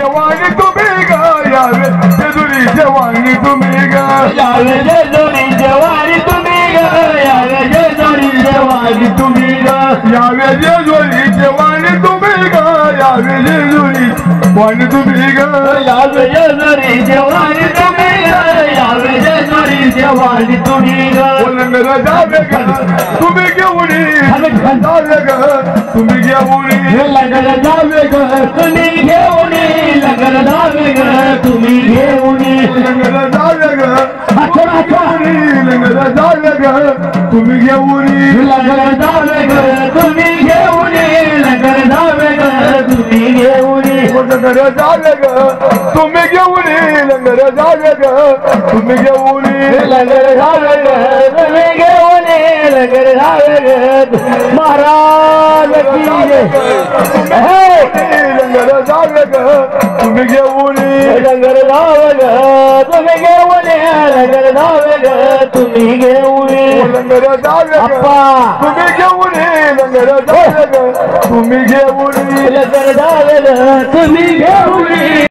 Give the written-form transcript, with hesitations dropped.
जेवानी तुम्ही ग यावे जेजुरीचे वाणी तुम्ही ग यावे जेजुरीचे वाणी तुम्ही ग यावे जेजुरीचे वाणी तुम्ही ग यावे जेजुरीचे वाणी तुम्ही ग यावे जेजुरी वाणी तुम्ही ग यावे जेजुरीचे वाणी तुम्ही ग यावे जेजुरीचे वाणी तुम्ही ग लंगर जावे ग तुम्ही घेऊन जावे ग तुम्ही घेऊन लंगर जावे ग तुम्ही घेऊन लंगर जावे ग तुम्ही घेऊन लंगर जावे ग लंगर जावे ग तुम्ही घेऊन लंगर जावे ग तुम्ही घेऊन लंगर जावे ग तुम्ही घेऊन लंगर जावे ग तुम्ही घेऊन लंगर जावे ग तुम्ही घेऊन लंगर जावे ग तुम्ही घेऊन लंगर जावे ग महाराज की जय लंगर जावे ग तुम्ही घेऊन लंगर जावे ग तुम्ही घेऊन लंगर जावे ग तुम्ही घेऊन लंगर जावे ग तुम्ही घेऊन लंगर जावे ग तुम्ही घेऊन लंगर जावे ग तुम्ही घेऊन